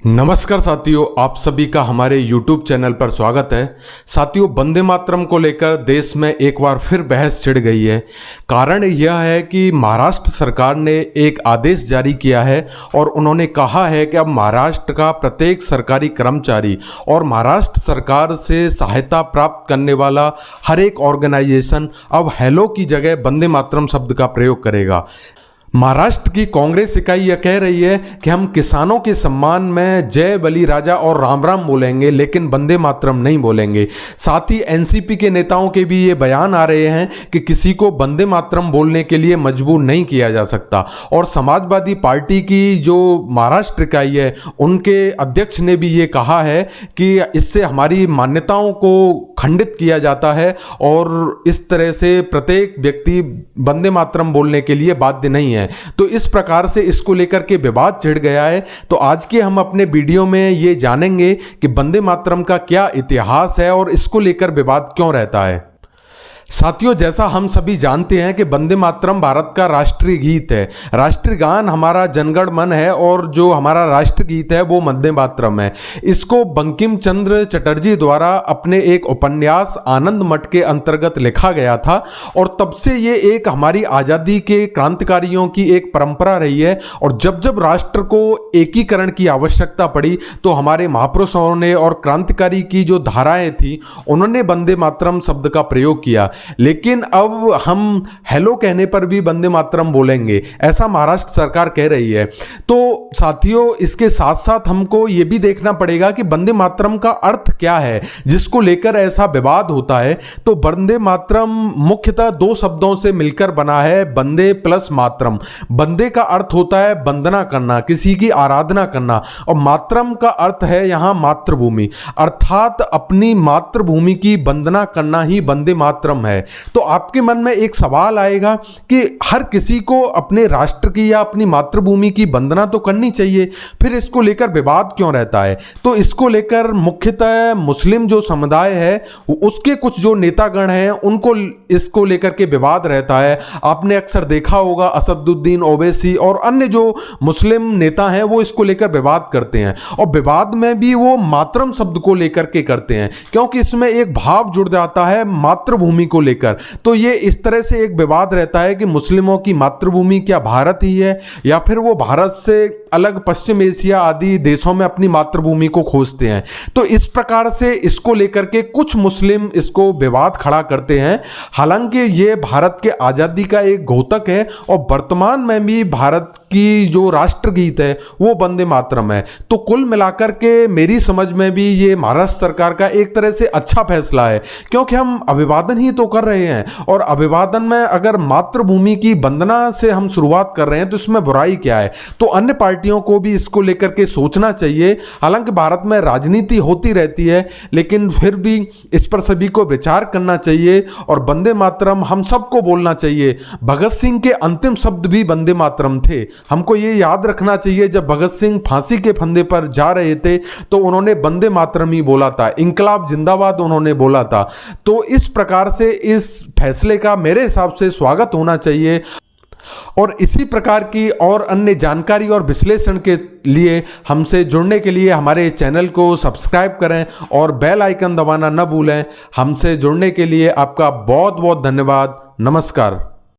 नमस्कार साथियों, आप सभी का हमारे YouTube चैनल पर स्वागत है। साथियों, वंदे मातरम को लेकर देश में एक बार फिर बहस छिड़ गई है। कारण यह है कि महाराष्ट्र सरकार ने एक आदेश जारी किया है और उन्होंने कहा है कि अब महाराष्ट्र का प्रत्येक सरकारी कर्मचारी और महाराष्ट्र सरकार से सहायता प्राप्त करने वाला हर एक ऑर्गेनाइजेशन अब हेलो की जगह वंदे मातरम शब्द का प्रयोग करेगा। महाराष्ट्र की कांग्रेस इकाई यह कह रही है कि हम किसानों के सम्मान में जय बली राजा और राम राम बोलेंगे, लेकिन वंदे मातरम नहीं बोलेंगे। साथ ही एनसीपी के नेताओं के भी ये बयान आ रहे हैं कि किसी को वंदे मातरम बोलने के लिए मजबूर नहीं किया जा सकता। और समाजवादी पार्टी की जो महाराष्ट्र इकाई है, उनके अध्यक्ष ने भी ये कहा है कि इससे हमारी मान्यताओं को खंडित किया जाता है और इस तरह से प्रत्येक व्यक्ति वंदे मातरम बोलने के लिए बाध्य नहीं है। तो इस प्रकार से इसको लेकर के विवाद छिड़ गया है। तो आज के हम अपने वीडियो में ये जानेंगे कि वंदे मातरम का क्या इतिहास है और इसको लेकर विवाद क्यों रहता है। साथियों, जैसा हम सभी जानते हैं कि वंदे मातरम भारत का राष्ट्रीय गीत है। राष्ट्रीय गान हमारा जनगण मन है और जो हमारा राष्ट्र गीत है वो वंदे मातरम है। इसको बंकिम चंद्र चटर्जी द्वारा अपने एक उपन्यास आनंद मठ के अंतर्गत लिखा गया था और तब से ये एक हमारी आज़ादी के क्रांतिकारियों की एक परंपरा रही है। और जब जब राष्ट्र को एकीकरण की आवश्यकता पड़ी तो हमारे महापुरुषों ने और क्रांतिकारी की जो धाराएं थी उन्होंने वंदे मातरम शब्द का प्रयोग किया। लेकिन अब हम हेलो कहने पर भी वंदे मातरम बोलेंगे, ऐसा महाराष्ट्र सरकार कह रही है। तो साथियों, इसके साथ साथ हमको यह भी देखना पड़ेगा कि वंदे मातरम का अर्थ क्या है जिसको लेकर ऐसा विवाद होता है। तो वंदे मातरम मुख्यतः दो शब्दों से मिलकर बना है, वंदे प्लस मातरम। वंदे का अर्थ होता है वंदना करना, किसी की आराधना करना, और मातरम का अर्थ है यहां मातृभूमि, अर्थात अपनी मातृभूमि की वंदना करना ही वंदे मातरम है। तो आपके मन में एक सवाल आएगा कि हर किसी को अपने राष्ट्र की या अपनी मातृभूमि की वंदना तो करनी चाहिए, फिर इसको लेकर विवाद क्यों रहता है। तो इसको लेकर मुख्यतः मुस्लिम जो समुदाय है उसके कुछ जो नेतागण हैं उनको इसको लेकर के विवाद रहता है। आपने अक्सर देखा होगा असदुद्दीन ओवैसी और अन्य जो मुस्लिम नेता हैं वो इसको लेकर विवाद करते हैं और विवाद में भी वो मातरम शब्द को लेकर के करते हैं, क्योंकि इसमें एक भाव जुड़ जाता है मातृभूमि को लेकर। तो ये इस तरह से एक विवाद रहता है कि मुस्लिमों की मातृभूमि क्या भारत ही है या फिर वो भारत से अलग पश्चिम एशिया आदि देशों में अपनी मातृभूमि को खोजते हैं। तो इस प्रकार से इसको लेकर के कुछ मुस्लिम इसको विवाद खड़ा करते हैं। हालांकि ये भारत के आज़ादी का एक घोतक है और वर्तमान में भी भारत की जो राष्ट्रगीत है वो वंदे मातरम है। तो कुल मिलाकर के मेरी समझ में भी ये महाराष्ट्र सरकार का एक तरह से अच्छा फैसला है, क्योंकि हम अभिवादन ही तो कर रहे हैं और अभिवादन में अगर मातृभूमि की वंदना से हम शुरुआत कर रहे हैं तो इसमें बुराई क्या है। तो अन्य पार्टियों को भी इसको लेकर के सोचना चाहिए। हालांकि भारत में राजनीति होती रहती है, लेकिन फिर भी इस पर सभी को विचार करना चाहिए और वंदे मातरम हम सबको बोलना चाहिए। भगत सिंह के अंतिम शब्द भी वंदे मातरम थे। हमको ये याद रखना चाहिए, जब भगत सिंह फांसी के फंदे पर जा रहे थे तो उन्होंने वंदे मातरम ही बोला था, इंकलाब जिंदाबाद उन्होंने बोला था। तो इस प्रकार से इस फैसले का मेरे हिसाब से स्वागत होना चाहिए। और इसी प्रकार की और अन्य जानकारी और विश्लेषण के लिए हमसे जुड़ने के लिए हमारे चैनल को सब्सक्राइब करें और बेल आइकन दबाना न भूलें। हमसे जुड़ने के लिए आपका बहुत बहुत धन्यवाद। नमस्कार।